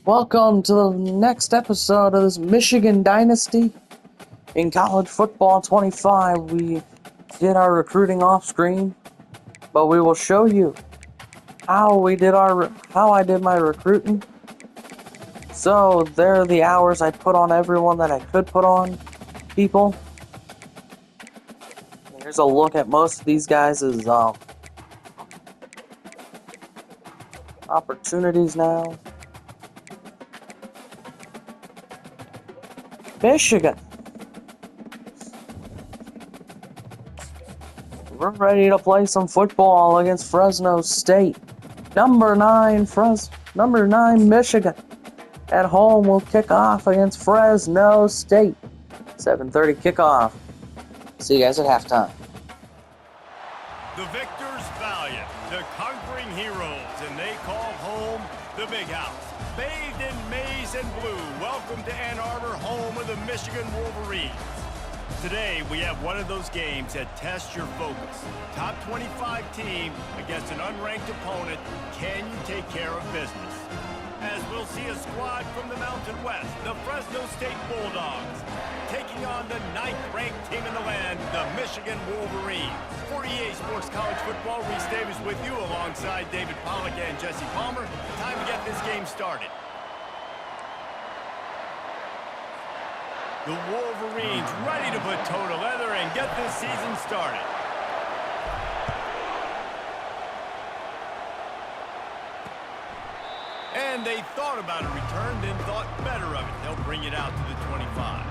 Welcome to the next episode of this Michigan Dynasty. In college football 25, we did our recruiting off screen, but we will show you how I did my recruiting. So there are the hours I put on everyone that I could put on people. Here's a look at most of these guys' opportunities now. Michigan. We're ready to play some football against Fresno State. Number 9 Michigan. At home will kick off against Fresno State. 7:30 kickoff. See you guys at halftime. The victors valiant, the conquering heroes, and they call home the Big House. Bathed in maize and blue, welcome to Ann Arbor, home of the Michigan Wolverines. Today, we have one of those games that tests your focus. Top 25 team against an unranked opponent. Can you take care of business? As we'll see a squad from the Mountain West, the Fresno State Bulldogs, taking on the 9th-ranked team in the land, the Michigan Wolverines. For EA Sports College Football, Reese Davis with you alongside David Pollack and Jesse Palmer. Time to get this game started. The Wolverines ready to put toe to leather and get this season started. And they thought about a return, then thought better of it. They'll bring it out to the 25.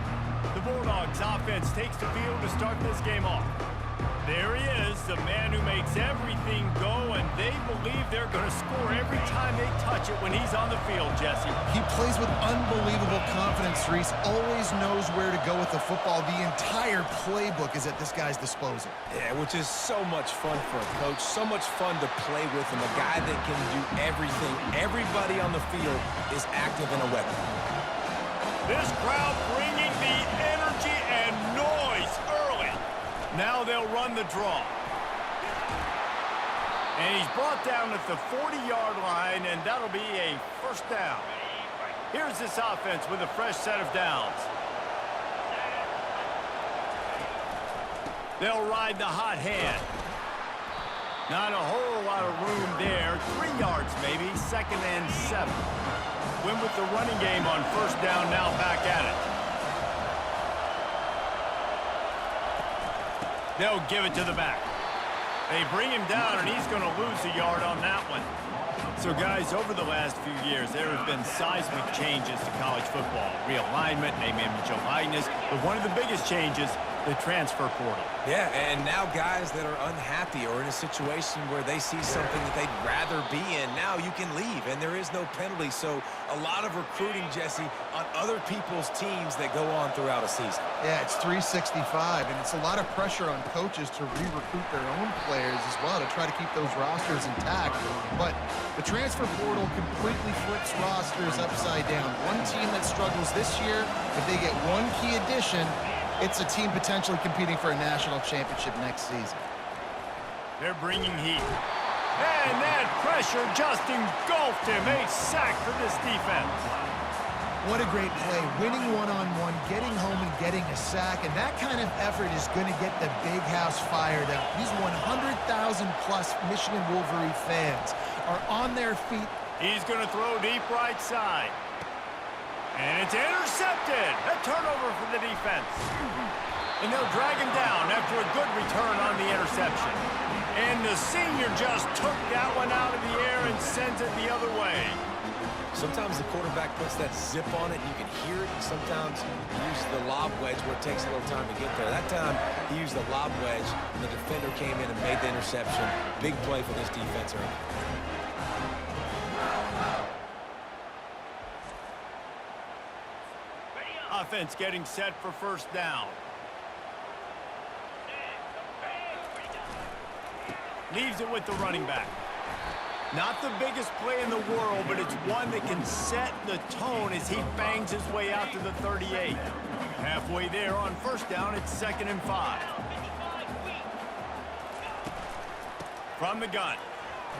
The Bulldogs offense takes the field to start this game off. There he is, the man who makes everything go, and they believe they're going to score every time they touch it when he's on the field, Jesse. He plays with unbelievable confidence, Reese. Always knows where to go with the football. The entire playbook is at this guy's disposal. Yeah, which is so much fun for a coach. So much fun to play with him. A guy that can do everything. Everybody on the field is active and a weapon. This crowd bringing the energy and noise early. Now they'll run the draw. And he's brought down at the 40-yard line, and that'll be a first down. Here's this offense with a fresh set of downs. They'll ride the hot hand. Not a whole lot of room there. 3 yards maybe, 2nd and 7. Win with the running game on first down, now back at it. They'll give it to the back. They bring him down, and he's going to lose a yard on that one. So, guys, over the last few years, there have been seismic changes to college football. Realignment, name, image, and likeness. But one of the biggest changes, the transfer portal. Yeah, and now guys that are unhappy or in a situation where they see something that they'd rather be in, now you can leave, and there is no penalty. So a lot of recruiting, Jesse, on other people's teams that go on throughout a season. Yeah, it's 365, and it's a lot of pressure on coaches to re-recruit their own players as well to try to keep those rosters intact. But the transfer portal completely flips rosters upside down. One team that struggles this year, if they get one key addition, it's a team potentially competing for a national championship next season. They're bringing heat. And that pressure just engulfed him. A sack for this defense. What a great play. Winning one-on-one, getting home and getting a sack. And that kind of effort is going to get the Big House fired up. These 100,000-plus Michigan Wolverine fans are on their feet. He's going to throw deep right side. And it's intercepted. A turnover for the defense. And they'll drag him down after a good return on the interception. And the senior just took that one out of the air and sends it the other way. Sometimes the quarterback puts that zip on it, and you can hear it. And sometimes he uses the lob wedge where it takes a little time to get there. That time, he used the lob wedge, and the defender came in and made the interception. Big play for this defense early. Offense getting set for first down. Leaves it with the running back. Not the biggest play in the world, but it's one that can set the tone as he bangs his way out to the 38. Halfway there on first down, it's 2nd and 5. From the gun.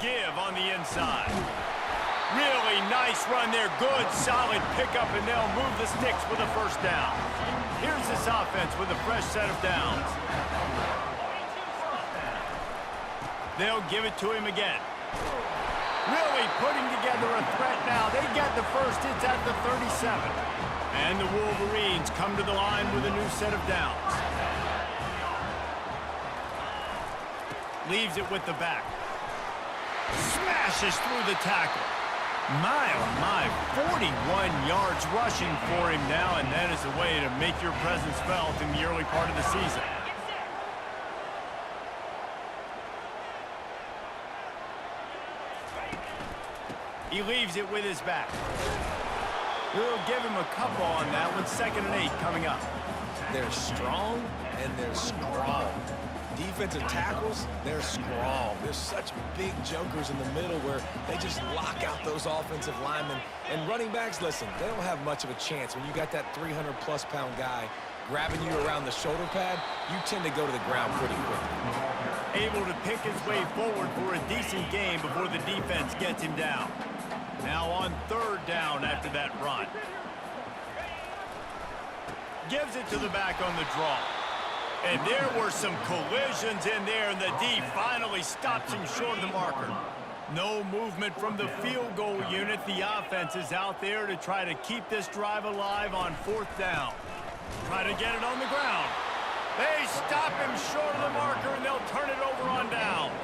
Give on the inside. Really nice run there. Good, solid pickup, and they'll move the sticks with a first down. Here's this offense with a fresh set of downs. They'll give it to him again. Really putting together a threat now. They get the first. It's at the 37. And the Wolverines come to the line with a new set of downs. Leaves it with the back. Smashes through the tackle. My, oh my, 41 yards rushing for him now, and that is a way to make your presence felt in the early part of the season. He leaves it with his back. We'll give him a couple on that one. 2nd and 8 coming up. They're strong and they're strong. Defensive tackles, they're strong. There's such big jokers in the middle where they just lock out those offensive linemen. And running backs, listen, they don't have much of a chance. When you got that 300-plus pound guy grabbing you around the shoulder pad, you tend to go to the ground pretty quickly. Able to pick his way forward for a decent game before the defense gets him down. Now on 3rd down after that run. Gives it to the back on the draw. And there were some collisions in there, and the D finally stops him short of the marker. No movement from the field goal unit. The offense is out there to try to keep this drive alive on 4th down. Try to get it on the ground. They stop him short of the marker, and they'll turn it over on downs.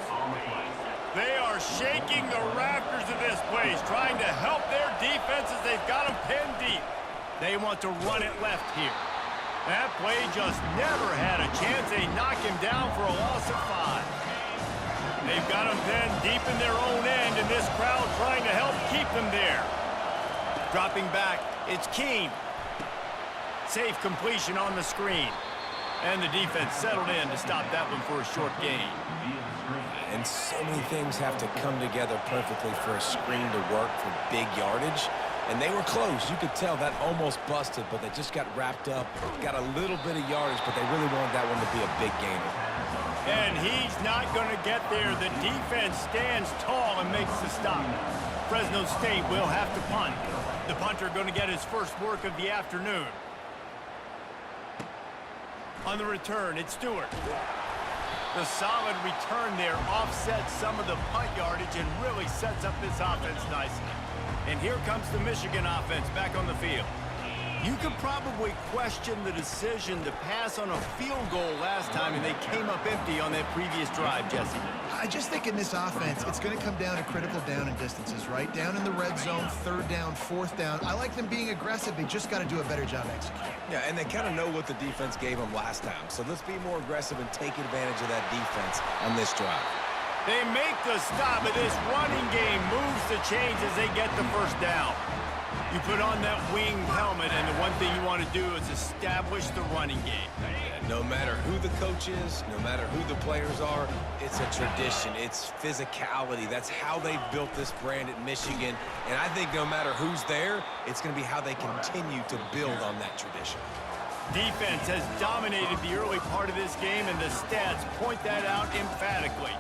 They are shaking the rafters of this place, trying to help their defense as they've got them pinned deep. They want to run it left here. That play just never had a chance. They knock him down for a loss of 5. They've got him pinned deep in their own end, and this crowd trying to help keep them there. Dropping back, it's Keene. Safe completion on the screen. And the defense settled in to stop that one for a short gain. And so many things have to come together perfectly for a screen to work for big yardage. And they were close. You could tell that almost busted, but they just got wrapped up, got a little bit of yardage, but they really wanted that one to be a big gainer. And he's not going to get there. The defense stands tall and makes the stop. Fresno State will have to punt. The punter going to get his first work of the afternoon. On the return, it's Stewart. The solid return there offsets some of the punt yardage and really sets up this offense nicely. And here comes the Michigan offense back on the field. You could probably question the decision to pass on a field goal last time, and they came up empty on that previous drive, Jesse. I just think in this offense, it's going to come down to critical down and distances, right? Down in the red zone, 3rd down, 4th down. I like them being aggressive. They just got to do a better job executing. Yeah, and they kind of know what the defense gave them last time. So let's be more aggressive and take advantage of that defense on this drive. They make the stop, but this running game moves the chains as they get the first down. You put on that winged helmet, and the one thing you want to do is establish the running game. No matter who the coach is, no matter who the players are, it's a tradition. It's physicality. That's how they've built this brand at Michigan. And I think no matter who's there, it's going to be how they continue to build on that tradition. Defense has dominated the early part of this game, and the stats point that out emphatically.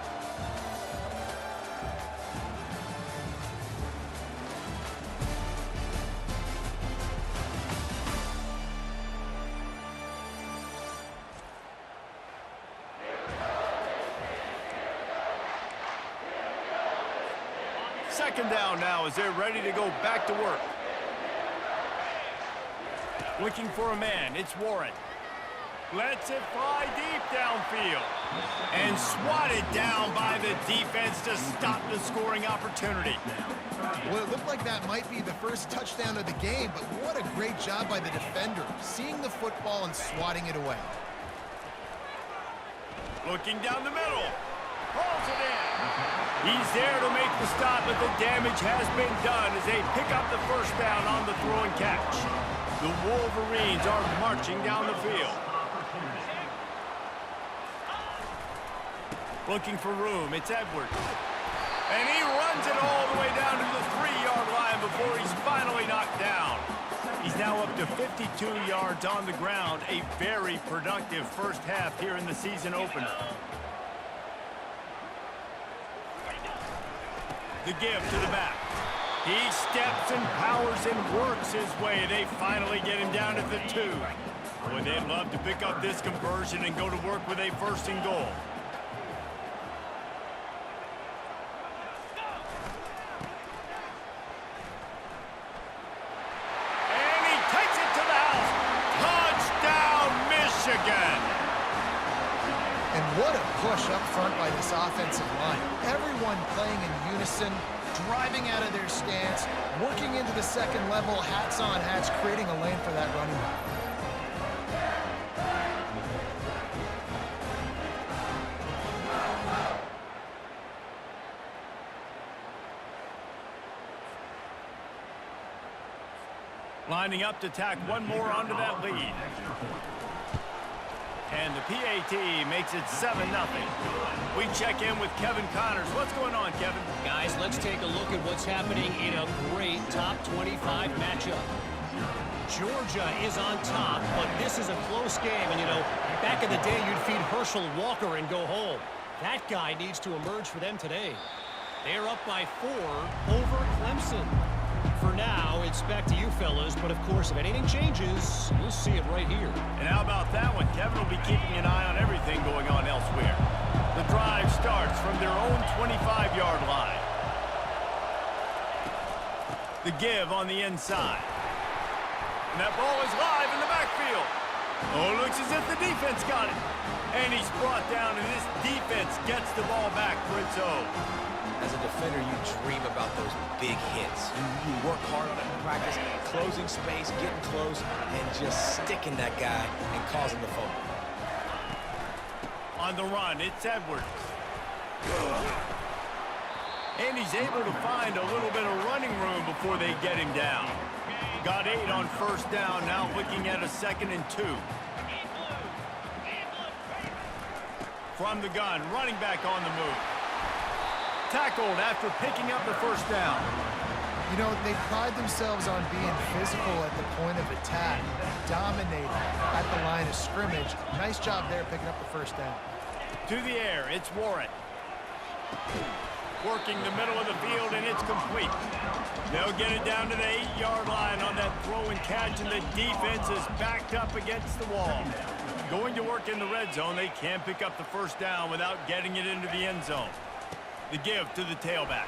Second down now as they're ready to go back to work. Looking for a man, it's Warren. Lets it fly deep downfield. And swatted down by the defense to stop the scoring opportunity. Well, it looked like that might be the first touchdown of the game, but what a great job by the defender, seeing the football and swatting it away. Looking down the middle. Pulls it in. He's there to make the stop, but the damage has been done as they pick up the first down on the throw and catch. The Wolverines are marching down the field. Looking for room, it's Edwards. And he runs it all the way down to the 3-yard line before he's finally knocked down. He's now up to 52 yards on the ground, a very productive first half here in the season opener. The give to the back. He steps and powers and works his way. They finally get him down at the 2. Boy, they'd love to pick up this conversion and go to work with a 1st and goal. And he takes it to the house. Touchdown, Michigan! And what a push up front by this offensive line. Everyone playing in unison, driving out of their stance, working into the second level, hats on hats, creating a lane for that running back. Lining up to tack one more onto that lead. And the PAT makes it 7-0. We check in with Kevin Connors. What's going on, Kevin? Guys, let's take a look at what's happening in a great top 25 matchup. Georgia is on top, but this is a close game. And, you know, back in the day, you'd feed Herschel Walker and go home. That guy needs to emerge for them today. They're up by 4 over Clemson. For now, it's back to you fellas, but of course, if anything changes, you'll see it right here. And how about that one? Kevin will be keeping an eye on everything going on elsewhere. The drive starts from their own 25-yard line. The give on the inside. And that ball is live in the backfield. Oh, looks as if the defense got it. And he's brought down, and this defense gets the ball back for its own. As a defender, you dream about those big hits. You work hard on it in practice, closing space, getting close, and just sticking that guy and causing the fumble. On the run, it's Edwards. And he's able to find a little bit of running room before they get him down. Got 8 on 1st down, now looking at a 2nd and 2. From the gun, running back on the move. Tackled after picking up the 1st down. You know, they pride themselves on being physical at the point of attack, dominating at the line of scrimmage. Nice job there picking up the 1st down. To the air, it's Warren. Working the middle of the field, and it's complete. They'll get it down to the 8-yard line on that throw and catch, and the defense is backed up against the wall. Going to work in the red zone, they can't pick up the 1st down without getting it into the end zone. The give to the tailback.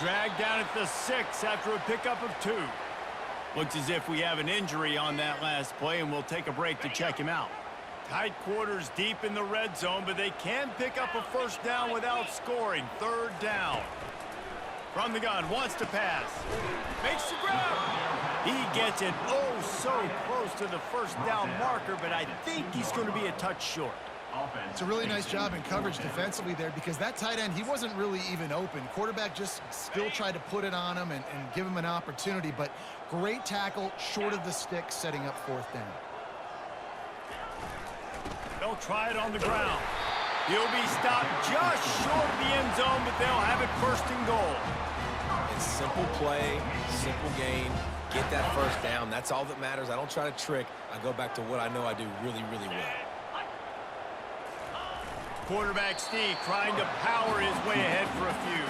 Dragged down at the 6 after a pickup of 2. Looks as if we have an injury on that last play, and we'll take a break to check him out. Tight quarters deep in the red zone, but they can pick up a 1st down without scoring. 3rd down. From the gun, wants to pass. Makes the grab. He gets it oh so close to the 1st down marker, but I think he's going to be a touch short. It's a really nice job in coverage defensively there because that tight end, he wasn't really even open. Quarterback just still tried to put it on him and give him an opportunity, but great tackle, short of the stick, setting up 4th down. They'll try it on the ground. He'll be stopped just short of the end zone, but they'll have it 1st and goal. It's simple play, simple gain. Get that 1st down. That's all that matters. I don't try to trick. I go back to what I know I do really, really well. Quarterback Steve trying to power his way ahead for a few.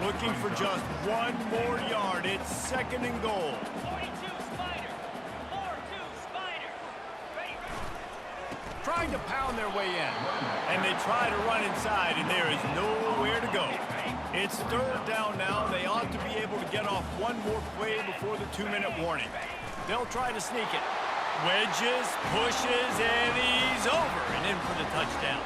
Looking for just 1 more yard. It's 2nd and goal. 42 Spider. 4-2 Spider. Ready. Trying to pound their way in. And they try to run inside, and there is nowhere to go. It's 3rd down now. They ought to be able to get off 1 more play before the 2-minute warning. They'll try to sneak it. Wedges, pushes, and he's over and in for the touchdown.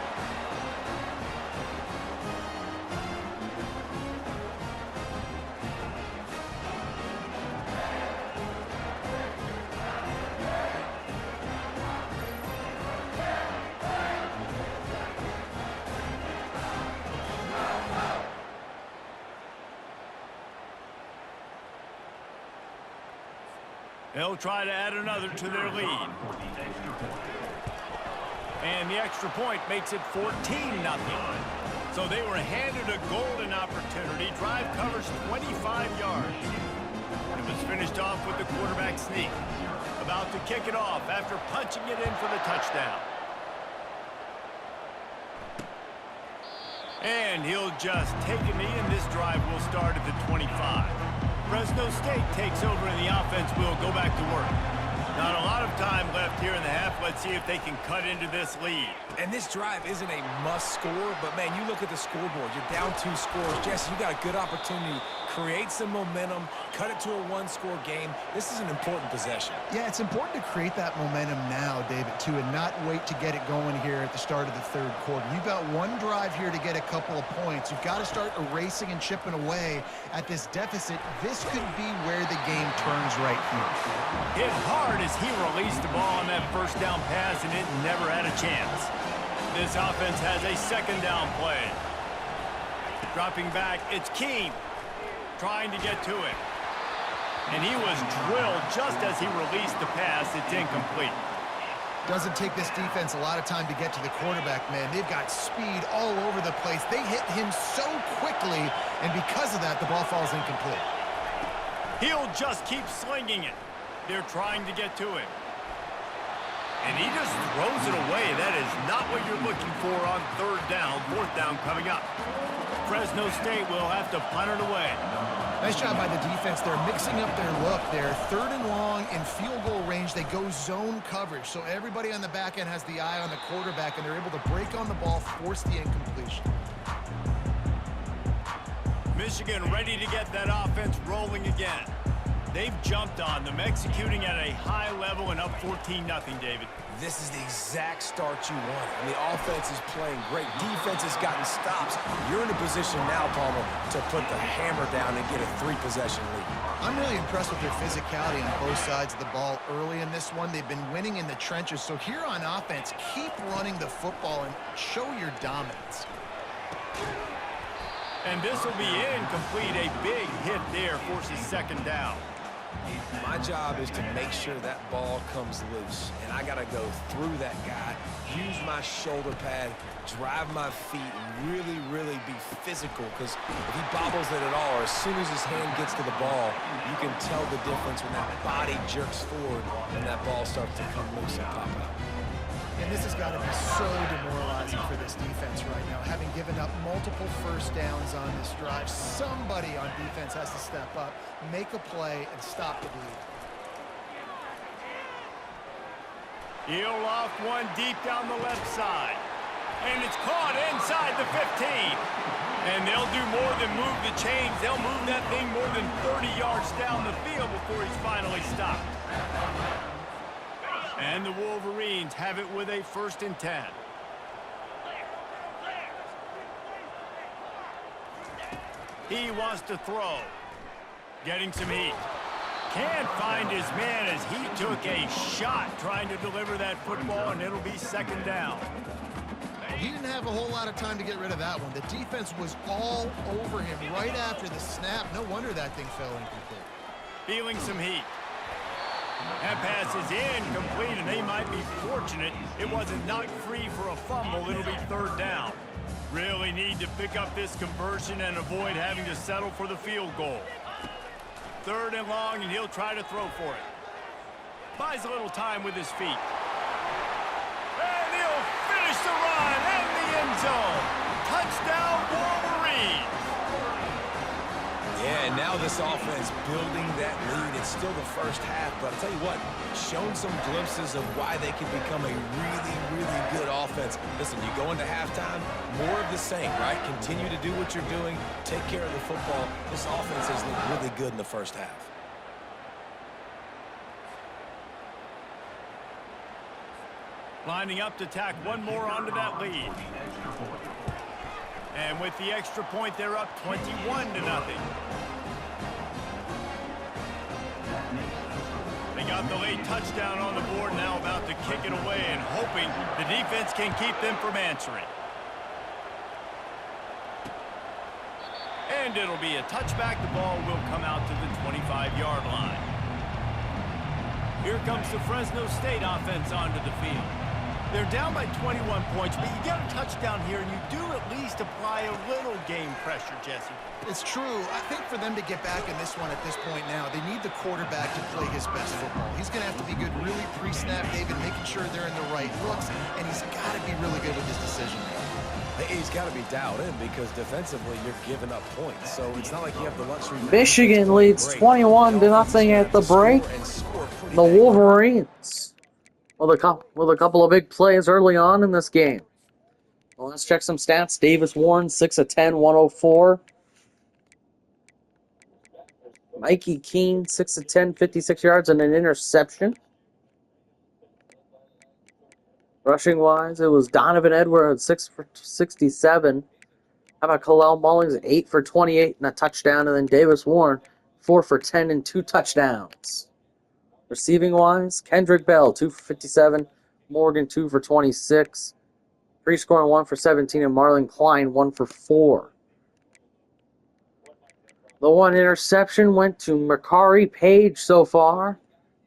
They'll try to add another to their lead. And the extra point makes it 14-0. So they were handed a golden opportunity. Drive covers 25 yards. It was finished off with the quarterback sneak. About to kick it off after punching it in for the touchdown. And he'll just take a knee, and this drive will start at the 25. Fresno State takes over, and the offense will go back to work. Not a lot of time left here in the half. Let's see if they can cut into this lead. And this drive isn't a must score, but, man, you look at the scoreboard. You're down 2 scores. Jesse, you got a good opportunity. Create some momentum. Cut it to a 1-score game. This is an important possession. Yeah, it's important to create that momentum now, David, too, and not wait to get it going here at the start of the third quarter. You've got one drive here to get a couple of points. You've got to start erasing and chipping away at this deficit. This could be where the game turns right here. Hit hard as he released the ball on that first down pass, and it never had a chance. This offense has a second down play. Dropping back, it's Keene trying to get to it. And he was drilled just as he released the pass. It's incomplete. Doesn't take this defense a lot of time to get to the quarterback, man. They've got speed all over the place. They hit him so quickly, and because of that, the ball falls incomplete. He'll just keep slinging it. They're trying to get to it. And he just throws it away. That is not what you're looking for on third down. Fourth down coming up. Fresno State will have to punt it away. Nice job by the defense. They're mixing up their look. They're third and long in field goal range. They go zone coverage. So everybody on the back end has the eye on the quarterback, and they're able to break on the ball, force the incompletion. Michigan ready to get that offense rolling again. They've jumped on them, executing at a high level and up 14-0, David. This is the exact start you want. And the offense is playing great. Defense has gotten stops. You're in a position now, Palmer, to put the hammer down and get a 3-possession lead. I'm really impressed with their physicality on both sides of the ball early in this one. They've been winning in the trenches. So here on offense, keep running the football and show your dominance. And this will be incomplete. A big hit there forces second down. My job is to make sure that ball comes loose, and I got to go through that guy, use my shoulder pad, drive my feet, and really, really be physical, because if he bobbles it at all, or as soon as his hand gets to the ball, you can tell the difference when that body jerks forward and that ball starts to come loose and pop out. And this has got to be so demoralizing for this defense right now. Having given up multiple first downs on this drive, somebody on defense has to step up, make a play, and stop the bleed. He'll loft one deep down the left side. And it's caught inside the 15. And they'll do more than move the chains. They'll move that thing more than 30 yards down the field before he's finally stopped. And the Wolverines have it with a 1st and 10. He wants to throw. Getting some heat. Can't find his man as he took a shot trying to deliver that football, and it'll be second down. He didn't have a whole lot of time to get rid of that one. The defense was all over him right after the snap. No wonder that thing fell incomplete. Feeling some heat. That pass is incomplete, and they might be fortunate it wasn't knocked free for a fumble. It'll be third down. Really need to pick up this conversion and avoid having to settle for the field goal. Third and long, and he'll try to throw for it. Buys a little time with his feet. And he'll finish the run in the end zone. Touchdown, Wolverines. Yeah, and now this offense building that lead. It's still the first half, but I'll tell you what, shown some glimpses of why they can become a really, really good offense. Listen, you go into halftime, more of the same, right? Continue to do what you're doing, take care of the football. This offense has looked really good in the first half. Lining up to tack one more onto that lead. And with the extra point, they're up 21-0. They got the late touchdown on the board, now about to kick it away and hoping the defense can keep them from answering. And it'll be a touchback. The ball will come out to the 25-yard line. Here comes the Fresno State offense onto the field. They're down by 21 points, but you get a touchdown here, and you do at least apply a little game pressure, Jesse. It's true. I think for them to get back in this one at this point now, they need the quarterback to play his best football. He's going to have to be good really pre-snap, David, making sure they're in the right looks, and he's got to be really good with his decision making. He's got to be dialed in because defensively you're giving up points. So it's not like you have the luxury. Michigan leads 21-0 at the break. The Wolverines with a couple of big plays early on in this game. Well, let's check some stats. Davis Warren, 6 of 10, 104. Mikey Keene, 6 of 10, 56 yards and an interception. Rushing-wise, it was Donovan Edwards, 6 for 67. How about Khalil Mullings, 8 for 28 and a touchdown. And then Davis Warren, 4 for 10 and 2 touchdowns. Receiving-wise, Kendrick Bell, 2 for 57. Morgan, 2 for 26. Pre-scoring, 1 for 17. And Marlon Klein, 1 for 4. The one interception went to Makari Page so far.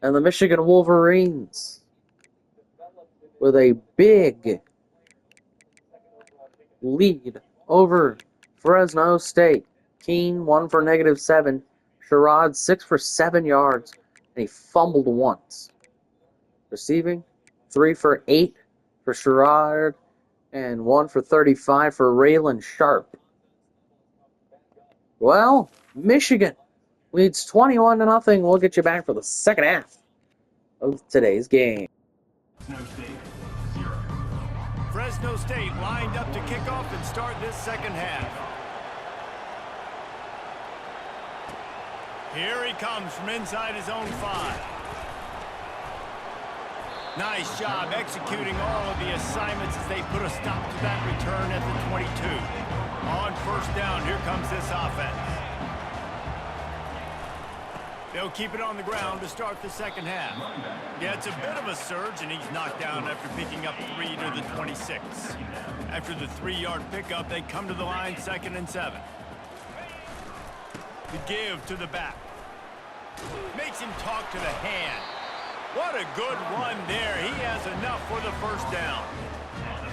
And the Michigan Wolverines with a big lead over Fresno State. Keene, 1 for -7. Sherrod, 6 for 7 yards. And he fumbled once. Receiving, 3 for 8 for Sherrod. And 1 for 35 for Raylan Sharp. Well, Michigan leads 21-0. We'll get you back for the second half of today's game. Fresno State lined up to kick off and start this second half. Here he comes from inside his own 5. Nice job executing all of the assignments as they put a stop to that return at the 22. On first down, here comes this offense. They'll keep it on the ground to start the second half. Yeah, it's a bit of a surge, and he's knocked down after picking up 3 to the 26. After the 3-yard pickup, they come to the line, 2nd and 7. The give to the back. Makes him talk to the hand. What a good run there. He has enough for the first down.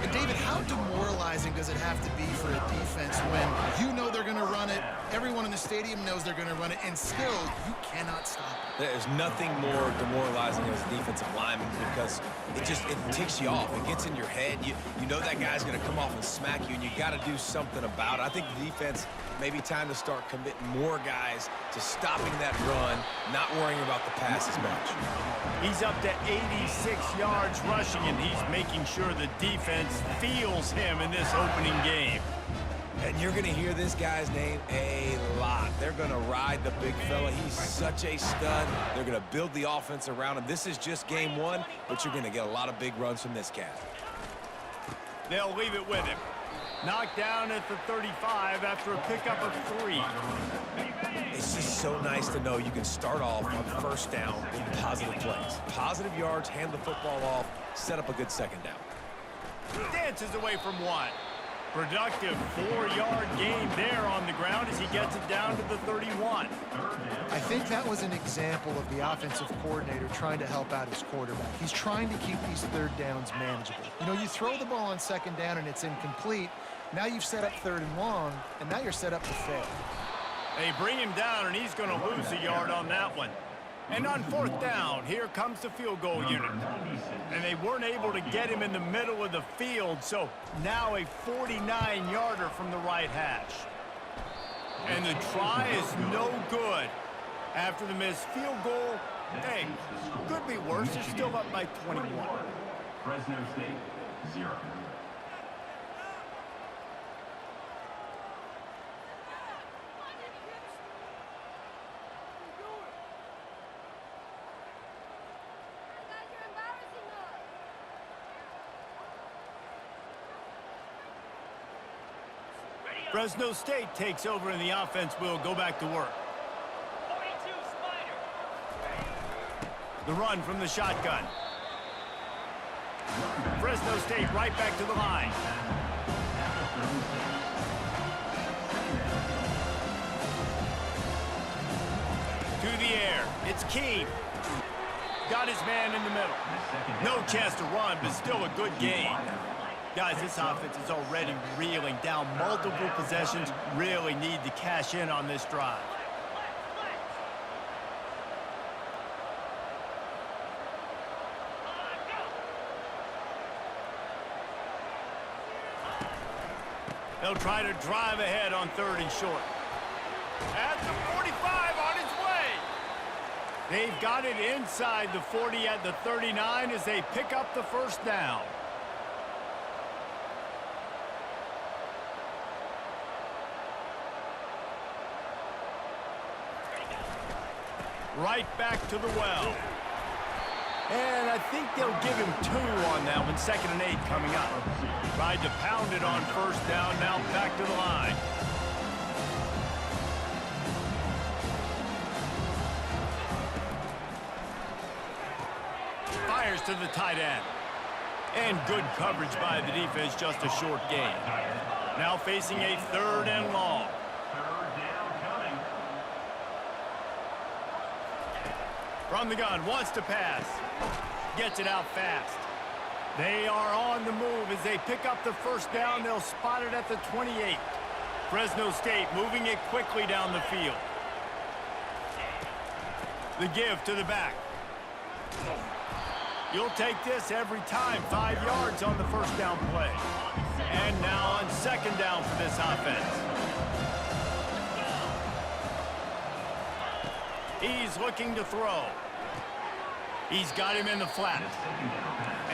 And David, how demoralizing does it have to be for a defense when you know they're going to run it, everyone in the stadium knows they're going to run it, and still you cannot stop it? There's nothing more demoralizing as a defensive lineman because it ticks you off. It gets in your head. You know that guy's going to come off and smack you, and you got to do something about it. I think the defense maybe time to start committing more guys to stopping that run, not worrying about the pass as much. He's up to 86 yards rushing, and he's making sure the defense feels him in this opening game. And you're going to hear this guy's name a lot. They're going to ride the big fella. He's such a stud. They're going to build the offense around him. This is just game 1, but you're going to get a lot of big runs from this cat. They'll leave it with him. Knocked down at the 35 after a pickup of 3. It's just so nice to know you can start off on first down with positive plays. Positive yards, hand the football off, set up a good second down. Dances away from 1. Productive 4-yard gain there on the ground as he gets it down to the 31. I think that was an example of the offensive coordinator trying to help out his quarterback. He's trying to keep these third downs manageable. You know, you throw the ball on second down and it's incomplete. Now you've set up 3rd and long, and now you're set up to fail. They bring him down, and he's going to lose a yard on that one. And on 4th down, here comes the field goal unit. And they weren't able to get him in the middle of the field, so now a 49-yarder from the right hash. And the try is no good. After the missed field goal, hey, could be worse. They're still up by 21. Fresno State, 0. Fresno State takes over and the offense will go back to work. 42 Spider. The run from the shotgun. Fresno State right back to the line. To the air. It's Keene. Got his man in the middle. No chance to run, but still a good gain. Guys, this offense is already reeling down multiple possessions. Really need to cash in on this drive. They'll try to drive ahead on 3rd and short. At the 45 on its way. They've got it inside the 40 at the 39 as they pick up the first down. Right back to the well. And I think they'll give him 2 on that one. 2nd and 8 coming up. Tried to pound it on 1st down. Now back to the line. Fires to the tight end. And good coverage by the defense. Just a short gain. Now facing a 3rd and long. From the gun, wants to pass. Gets it out fast. They are on the move as they pick up the first down. They'll spot it at the 28. Fresno State moving it quickly down the field. The give to the back. You'll take this every time. 5 yards on the first down play. And now on 2nd down for this offense. He's looking to throw. He's got him in the flat.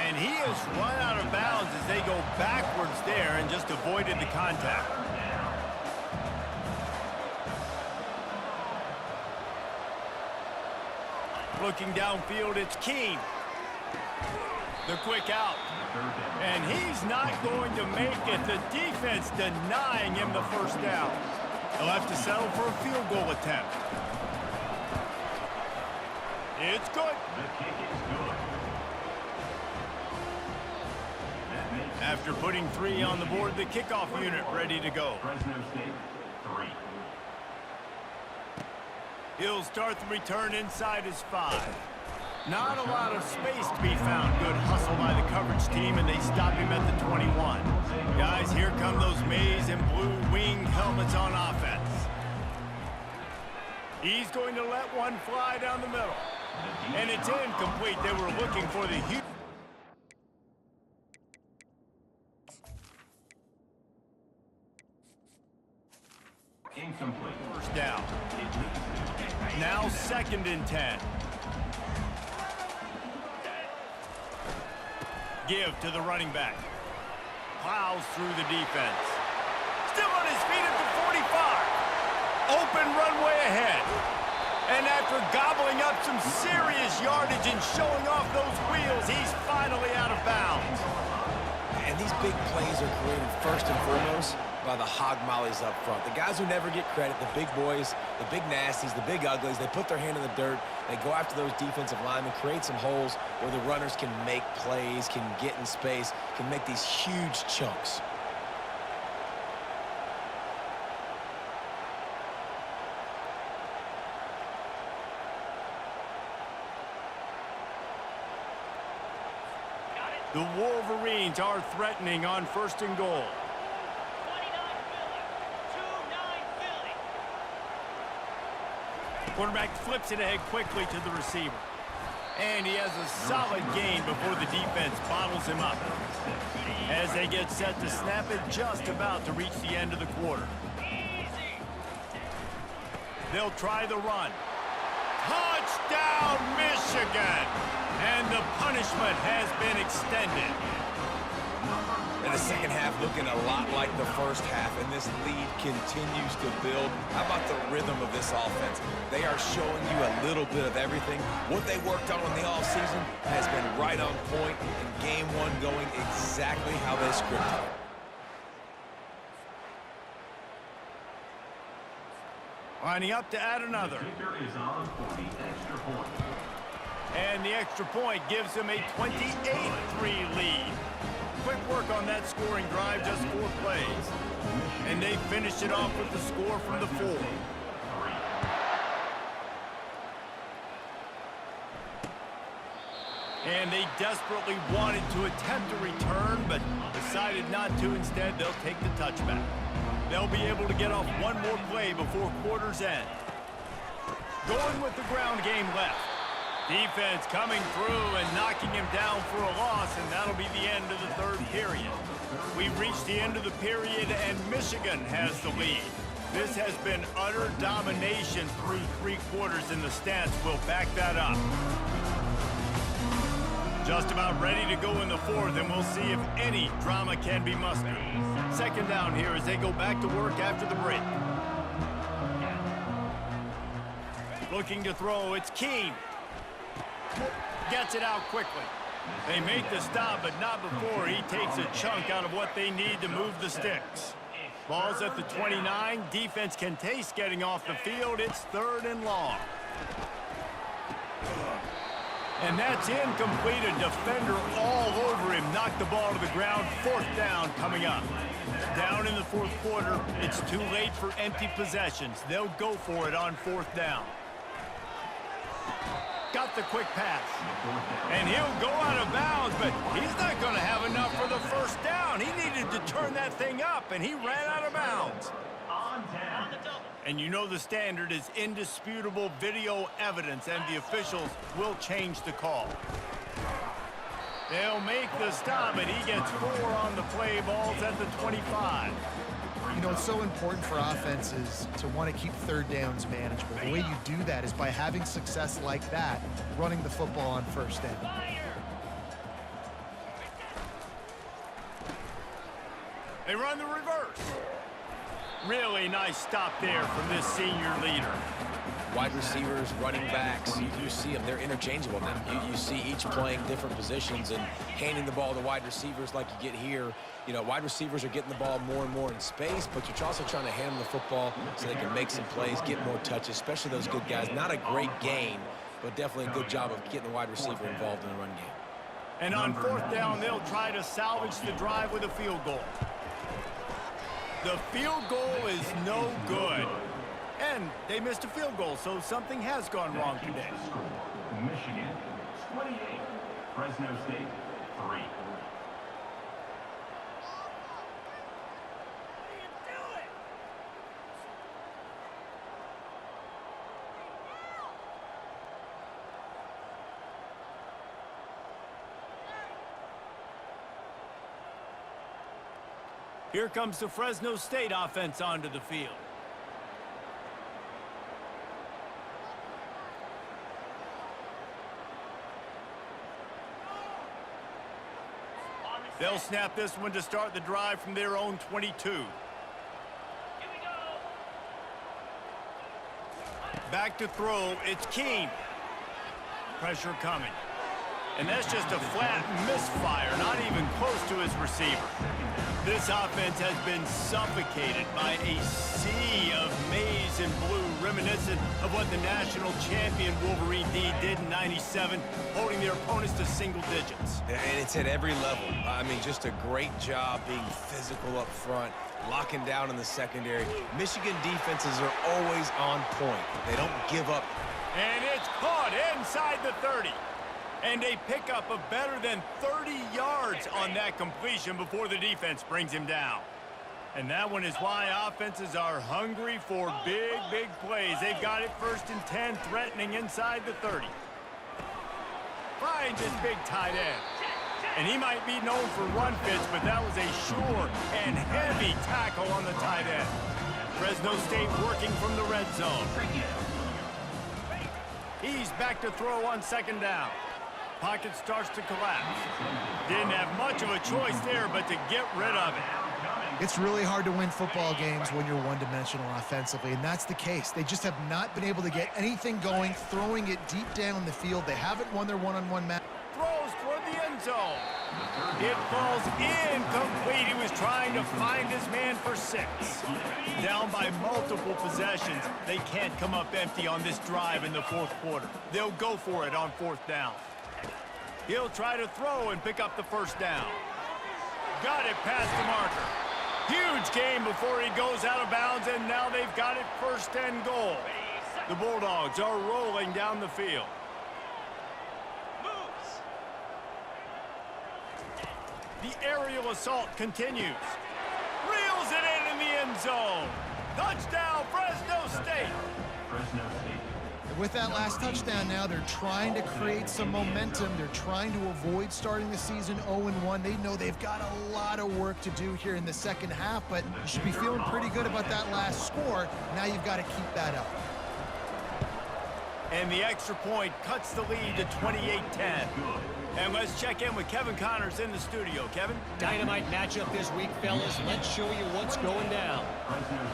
And he has run out of bounds as they go backwards there and just avoided the contact. Looking downfield, it's Keene. The quick out. And he's not going to make it. The defense denying him the first down. He'll have to settle for a field goal attempt. It's good. The kick is good. After putting 3 on the board, the kickoff unit ready to go. Fresno State, 3. He'll start the return inside his 5. Not a lot of space to be found. Good hustle by the coverage team, and they stop him at the 21. Guys, here come those maize and blue winged helmets on offense. He's going to let one fly down the middle. And it's incomplete. They were looking for the huge... Incomplete. First down. Now 2nd and 10. Give to the running back. Plows through the defense. Still on his feet at the 45. Open runway ahead. And after gobbling up some serious yardage and showing off those wheels, he's finally out of bounds. And these big plays are created first and foremost by the hog mollies up front. The guys who never get credit, the big boys, the big nasties, the big uglies, they put their hand in the dirt, they go after those defensive linemen, create some holes where the runners can make plays, can get in space, can make these huge chunks. The Wolverines are threatening on 1st and goal. 29 Philly. 29 Philly. Quarterback flips it ahead quickly to the receiver. And he has a solid gain before the defense bottles him up. As they get set to snap it, just about to reach the end of the quarter. They'll try the run. Touchdown, Michigan! And the punishment has been extended. And the second half looking a lot like the first half, and this lead continues to build. How about the rhythm of this offense? They are showing you a little bit of everything. What they worked on in the offseason has been right on point, and game 1 going exactly how they scripted it. Lining up to add another. Kicker is on for the extra point. And the extra point gives them a 28-3 lead. Quick work on that scoring drive, just 4 plays. And they finished it off with the score from the 4. And they desperately wanted to attempt a return, but decided not to. Instead, they'll take the touchback. They'll be able to get off one more play before quarter's end. Going with the ground game left. Defense coming through and knocking him down for a loss, and that'll be the end of the third period. We've reached the end of the period, and Michigan has the lead. This has been utter domination through 3 quarters, and the stats will back that up. Just about ready to go in the fourth, and we'll see if any drama can be mustered. Second down here as they go back to work after the break. Looking to throw, it's Keene. Gets it out quickly. They make the stop, but not before he takes a chunk out of what they need to move the sticks. Ball's at the 29. Defense can taste getting off the field. It's 3rd and long. And that's incomplete. A defender all over him. Knocked the ball to the ground. 4th down coming up. Down in the 4th quarter. It's too late for empty possessions. They'll go for it on 4th down. Got the quick pass. And he'll go out of bounds, but he's not going to have enough for the 1st down. He needed to turn that thing up, and he ran out of bounds. And you know the standard is indisputable video evidence, and the officials will change the call. They'll make the stop, and he gets 4 on the play. Balls at the 25. You know, it's so important for offenses to want to keep 3rd downs manageable. The way you do that is by having success like that, running the football on 1st down. They run the reverse. Really nice stop there from this senior leader. Wide receivers, running backs, you see them. They're interchangeable now. You see each playing different positions and handing the ball to wide receivers like you get here. You know, wide receivers are getting the ball more and more in space, but you're also trying to hand them the football so they can make some plays, get more touches, especially those good guys. Not a great game, but definitely a good job of getting the wide receiver involved in the run game. And on 4th down, they'll try to salvage the drive with a field goal. The field goal is no good. And they missed a field goal, so something has gone wrong today. Michigan 28, Fresno State 3. Here comes the Fresno State offense onto the field. They'll snap this one to start the drive from their own 22. Back to throw, it's Keene. Pressure coming. And that's just a flat misfire, not even close to his receiver. This offense has been suffocated by a sea of maize and blue, reminiscent of what the national champion Wolverine D did in '97, holding their opponents to single digits. And it's at every level. I mean, just a great job being physical up front, locking down in the secondary. Michigan defenses are always on point. They don't give up. And it's caught inside the 30. And a pickup of better than 30 yards on that completion before the defense brings him down. And that one is why offenses are hungry for big, big plays. They've got it 1st and 10, threatening inside the 30. Finds his big tight end. And he might be known for run fits, but that was a sure and heavy tackle on the tight end. Fresno State working from the red zone. He's back to throw on 2nd down. Pocket starts to collapse. Didn't have much of a choice there, but to get rid of it. It's really hard to win football games when you're one-dimensional offensively, and that's the case. They just have not been able to get anything going, throwing it deep down the field. They haven't won their one-on-one match. Throws toward the end zone. It falls incomplete. He was trying to find his man for 6. Down by multiple possessions. They can't come up empty on this drive in the 4th quarter. They'll go for it on 4th down. He'll try to throw and pick up the 1st down. Got it past the marker. Huge gain before he goes out of bounds, and now they've got it 1st and goal. The Bulldogs are rolling down the field. The aerial assault continues. Reels it in the end zone. Touchdown, Fresno State. Fresno State With that last touchdown now, they're trying to create some momentum. They're trying to avoid starting the season 0-1. They know they've got a lot of work to do here in the second half, but you should be feeling pretty good about that last score. Now you've got to keep that up. And the extra point cuts the lead to 28-10. And let's check in with Kevin Connors in the studio. Kevin? Dynamite matchup this week, fellas. Let's show you what's going down.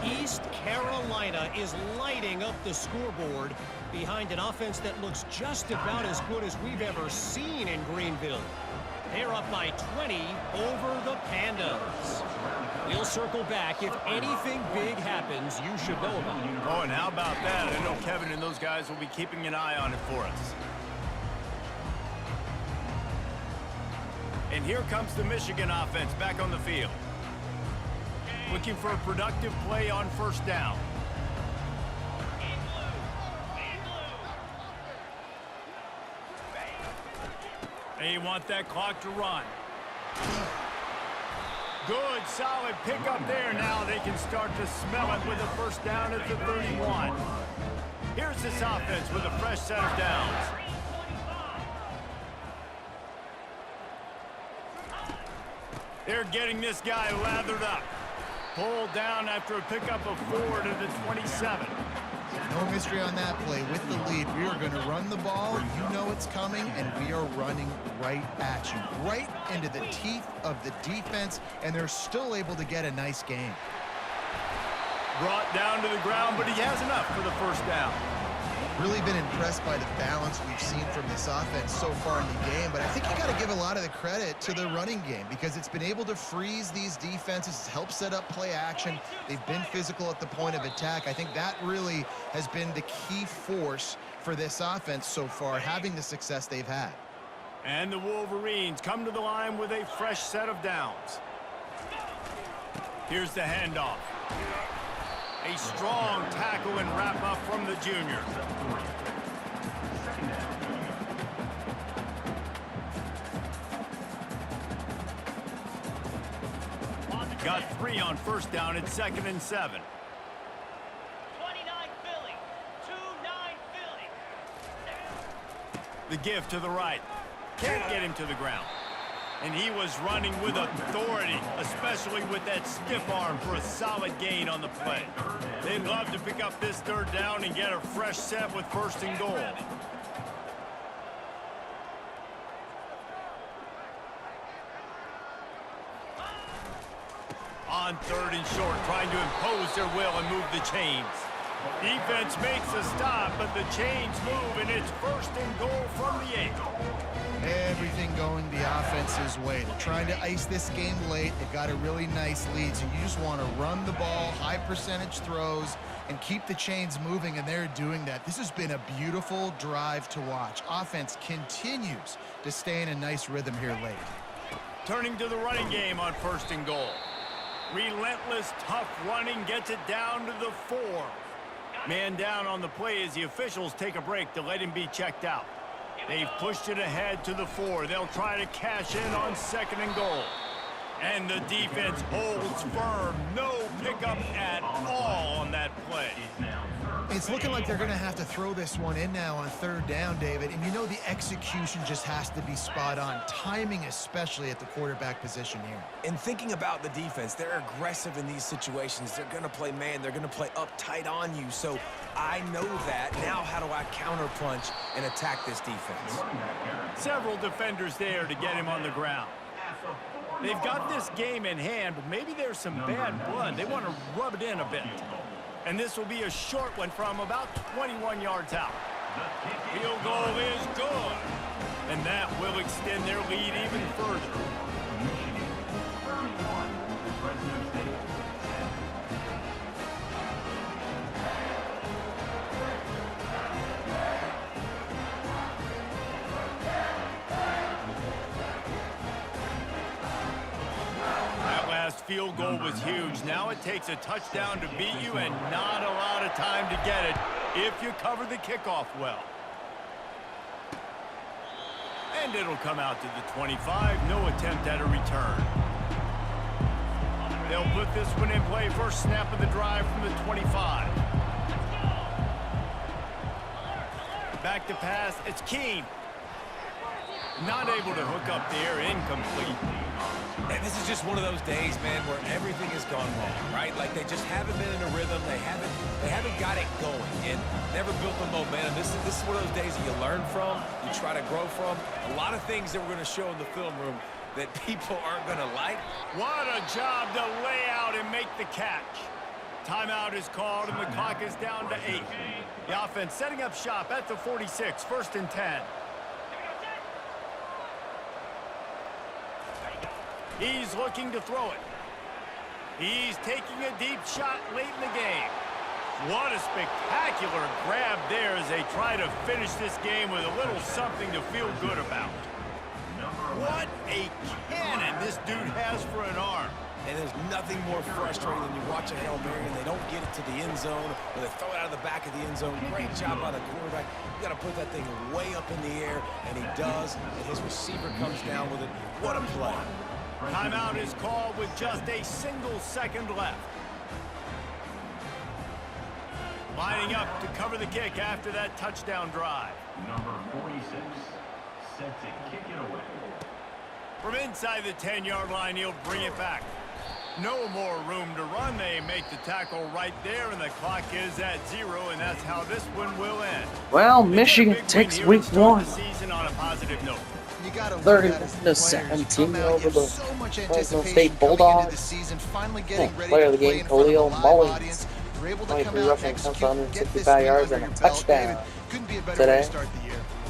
East Carolina is lighting up the scoreboard behind an offense that looks just about as good as we've ever seen in Greenville. They're up by 20 over the Pandas. We'll circle back. If anything big happens, you should know about it. Oh, and how about that? I know Kevin and those guys will be keeping an eye on it for us. And here comes the Michigan offense back on the field. Looking for a productive play on first down. They want that clock to run. Good, solid pickup there. Now they can start to smell it with a first down at the 31. Here's this offense with a fresh set of downs. They're getting this guy lathered up. Pulled down after a pickup of 4 to the 27. No mystery on that play. With the lead, we are going to run the ball. You know it's coming, and we are running right at you. Right into the teeth of the defense, and they're still able to get a nice gain. Brought down to the ground, but he has enough for the first down. Really been impressed by the balance we've seen from this offense so far in the game, but I think you got to give a lot of the credit to the running game because it's been able to freeze these defenses, it's helped set up play action. They've been physical at the point of attack. I think that really has been the key force for this offense so far, having the success they've had. And the Wolverines come to the line with a fresh set of downs. Here's the handoff. A strong tackle and wrap-up from the junior. Got 3 on first down at 2nd and 7. 29 Philly. 2-9 Philly. The give to the right. Can't get him to the ground. And he was running with authority, especially with that stiff arm for a solid gain on the play. They'd love to pick up this third down and get a fresh set with 1st and goal. On 3rd and short, trying to impose their will and move the chains. Defense makes a stop, but the chains move, and it's 1st and goal from the 8. Everything going the offense's way. They're trying to ice this game late. They've got a really nice lead, so you just want to run the ball, high percentage throws, and keep the chains moving, and they're doing that. This has been a beautiful drive to watch. Offense continues to stay in a nice rhythm here late. Turning to the running game on 1st and goal. Relentless, tough running gets it down to the 4. Man down on the play as the officials take a break to let him be checked out. They've pushed it ahead to the 4. They'll try to cash in on 2nd and goal. And the defense holds firm. No pickup at all on that play. It's looking like they're going to have to throw this one in now on 3rd down, David. And you know the execution just has to be spot on. Timing especially at the quarterback position here. And thinking about the defense, they're aggressive in these situations. They're going to play man. They're going to play up tight on you. So I know that. Now how do I counterpunch and attack this defense? Several defenders there to get him on the ground. They've got this game in hand, but maybe there's some bad blood. They want to rub it in a bit. And this will be a short one from about 21 yards out. Field goal is good. And that will extend their lead even further. Fresno State. Field goal was huge. Now it takes a touchdown to beat you and not a lot of time to get it if you cover the kickoff well. And it'll come out to the 25. No attempt at a return. They'll put this one in play. First snap of the drive from the 25. Back to pass. It's Keene. Not able to hook up there. Incomplete. And this is just one of those days, man, where everything has gone wrong, right? Like they just haven't been in a rhythm. They haven't got it going and never built the momentum. This is one of those days that you learn from, you try to grow from. A lot of things that we're going to show in the film room that people aren't going to like. What a job to lay out and make the catch. Timeout is called and the clock is down to 8. The offense setting up shop at the 46, 1st and 10. He's looking to throw it. He's taking a deep shot late in the game. What a spectacular grab there as they try to finish this game with a little something to feel good about. What a cannon this dude has for an arm. And there's nothing more frustrating than you watch a Hail Mary and they don't get it to the end zone or they throw it out of the back of the end zone. Great job by the quarterback. You got to put that thing way up in the air, and he does, and his receiver comes down with it. What a play. Timeout is called with just a single second left. Lining up to cover the kick after that touchdown drive. Number 46, set to kick it away. From inside the 10-yard line, he'll bring it back. No more room to run. They make the tackle right there, and the clock is at 0, and that's how this one will end. Well, Michigan takes week 1. The season on a positive note. You gotta 30-17 over the Fresno State Bulldogs. Player of the game, Khalil Mullins. 23 rushing attempts, 165 yards, and a touchdown today.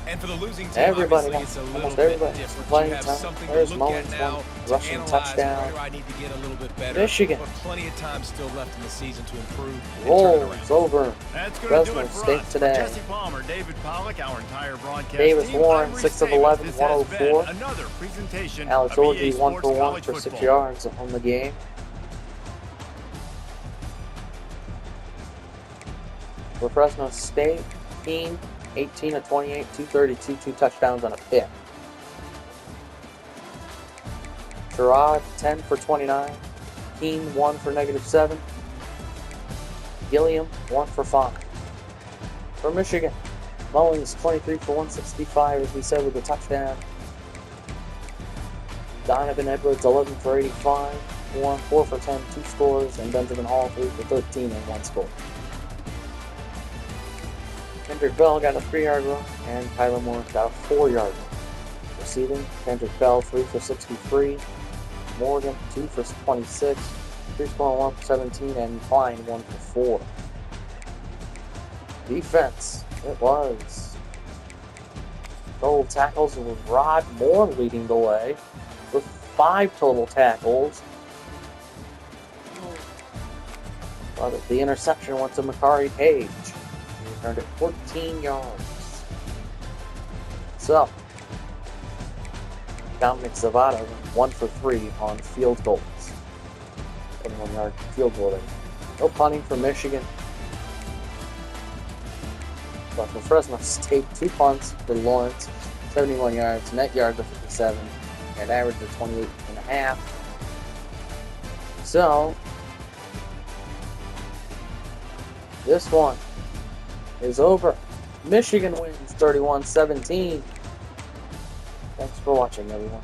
And for the losing team, everybody, it's a little almost bit everybody, different. playing You have time. something There's to look Mullins, at now one to rushing analyze touchdown. where I need to get a little bit better. Michigan. But plenty of time still left in the season to improve and turn it Rolls around. over That's going to do Fresno it for State us. today. Jesse Palmer, David Pollock, our entire broadcast Davis team. Warren, I'm 6 of Reese 11, Davis. This has 104. been another presentation Alex of Orgy, EA 1 for Sports 1 College for 6 Football. yards on the game. For Fresno State, Keene, 18 of 28, 232, 2 touchdowns on a pick. Sherrod, 10 for 29. Keene, 1 for -7. Gilliam, 1 for 5. For Michigan, Mullins, 23 for 165, as we said, with a touchdown. Donovan Edwards, 11 for 85, 4 for 10, 2 scores, and Benjamin Hall, 3 for 13 and 1 score. Kendrick Bell got a 3-yard run, and Kyler Moore got a 4-yard run. Receiving, Kendrick Bell, 3 for 63, Morgan, 2 for 26, 1 for 17, and Klein, 1 for 4. Defense, it was total tackles with Rod Moore leading the way with 5 total tackles. But the interception went to Makari Page. He returned it 14 yards. So, Dominic Zavada went 1 for 3 on field goals. 21-yard field goal there. No punting for Michigan. But for Fresno State, 2 punts for Lawrence, 71 yards, net yards of 57, and average of 28.5. So, this one is over. Michigan wins 31-17. Thanks for watching, everyone.